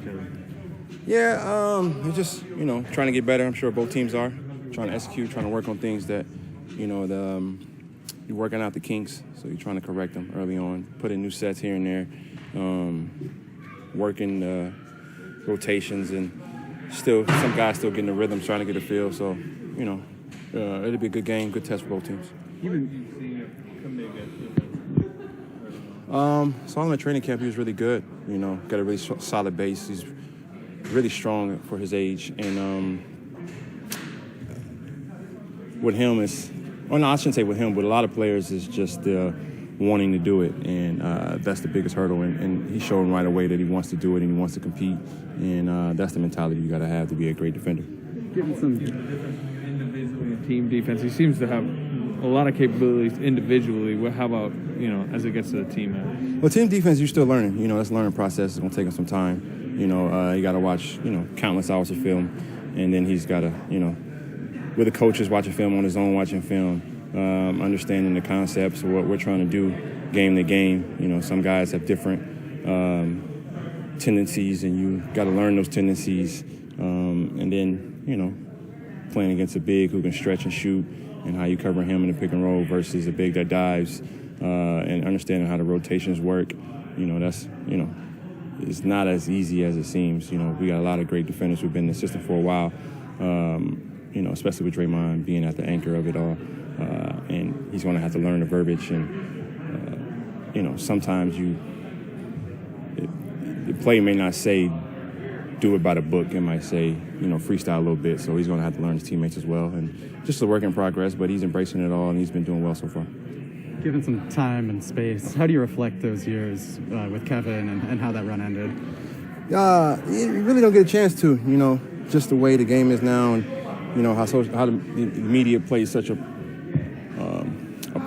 each other? Yeah, we're just, trying to get better. I'm sure both teams are. Trying to execute, trying to work on things that, you're working out the kinks, so you're trying to correct them early on, put in new sets here and there, working rotations, and still some guys still getting the rhythms, trying to get a feel. So, it'll be a good game, good test for both teams. Saw him in the training camp. He was really good. Got a really solid base. He's really strong for his age, and with him I shouldn't say with him, but a lot of players is just wanting to do it, and that's the biggest hurdle. And he showed right away that he wants to do it and he wants to compete, and that's the mentality you got to have to be a great defender. Given some individually and team defense, he seems to have a lot of capabilities individually. How about as it gets to the team? Well, team defense, you're still learning. That's a learning process. It's gonna take him some time. You got to watch countless hours of film, and then he's got to with the coaches watching film on his own, watching film, understanding the concepts of what we're trying to do game to game. Some guys have different tendencies, and you got to learn those tendencies. And then, playing against a big who can stretch and shoot, and how you cover him in the pick and roll versus a big that dives, and understanding how the rotations work. That's, it's not as easy as it seems. We got a lot of great defenders who've been in the system for a while. Especially with Draymond being at the anchor of it all. And he's going to have to learn the verbiage. And, sometimes the play may not say do it by the book. It might say, freestyle a little bit. So he's going to have to learn his teammates as well. And just a work in progress, but he's embracing it all, and he's been doing well so far. Given some time and space, how do you reflect those years with Kevin and how that run ended? You really don't get a chance to, just the way the game is now, and how the media plays such a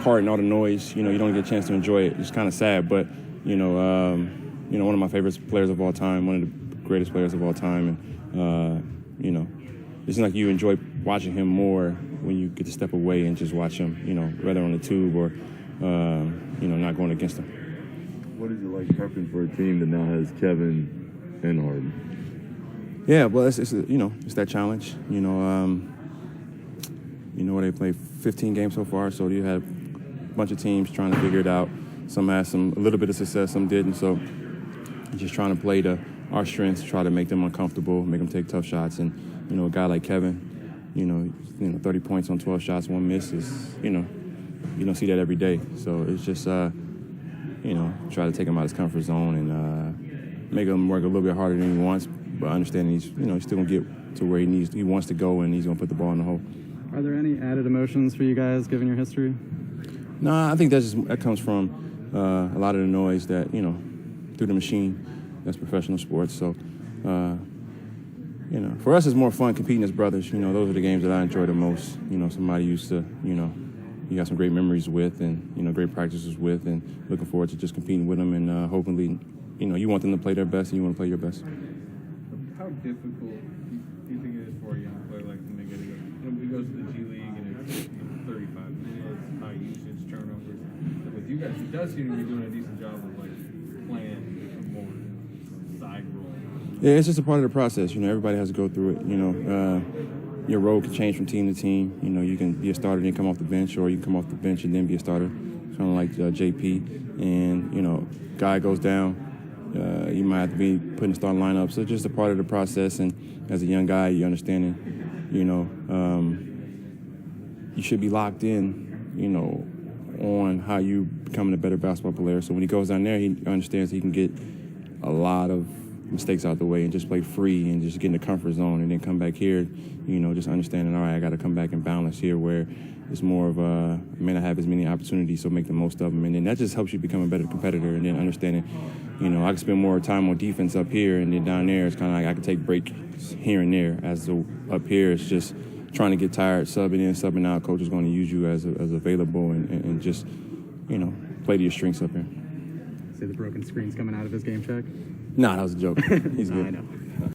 part in all the noise. You don't get a chance to enjoy it. It's kind of sad, but one of my favorite players of all time, one of the greatest players of all time, and it's like you enjoy watching him more when you get to step away and just watch him. Whether on the tube or not going against him. What is it like prepping for a team that now has Kevin and Harden? Yeah, well, it's that challenge. They played 15 games so far, so you had a bunch of teams trying to figure it out. Some had a little bit of success, some didn't. So just trying to play to our strengths, try to make them uncomfortable, make them take tough shots. And a guy like Kevin, 30 points on 12 shots, 1 miss is you don't see that every day. So it's just try to take him out of his comfort zone and make him work a little bit harder than he wants, but understanding he's still gonna get to where he wants to go, and he's gonna put the ball in the hole. Are there any added emotions for you guys given your history? No, I think that comes from a lot of the noise that through the machine. That's professional sports. So for us it's more fun competing as brothers. Those are the games that I enjoy the most. Somebody used to you got some great memories with, and great practices with, and looking forward to just competing with them, and hopefully you want them to play their best, and you want to play your best. How difficult do you think it is for a young player like him to get it? When he goes to the G League and it's 35 minutes, high usage, turnovers. With you guys, he does seem to be doing a decent job of playing a more side role. Yeah, it's just a part of the process. Everybody has to go through it. Your role can change from team to team. You can be a starter and then come off the bench, or you can come off the bench and then be a starter, kind of like JP. And, guy goes down, you might have to be put in the starting lineup. So it's just a part of the process. And as a young guy, you understand it, you should be locked in, on how you becoming a better basketball player. So when he goes down there, he understands he can get a lot of mistakes out the way and just play free and just get in the comfort zone, and then come back here, just understanding, all right, I got to come back and balance here, where it's more of I may not have as many opportunities, so make the most of them. And then that just helps you become a better competitor, and then understanding, I can spend more time on defense up here, and then down there it's kind of like I can take breaks here and there. As up here, it's just trying to get tired, subbing in, subbing out. Coach is going to use you as available, and just, play to your strengths up here. See the broken screens coming out of his game check? Nah, that was a joke. He's good. I know.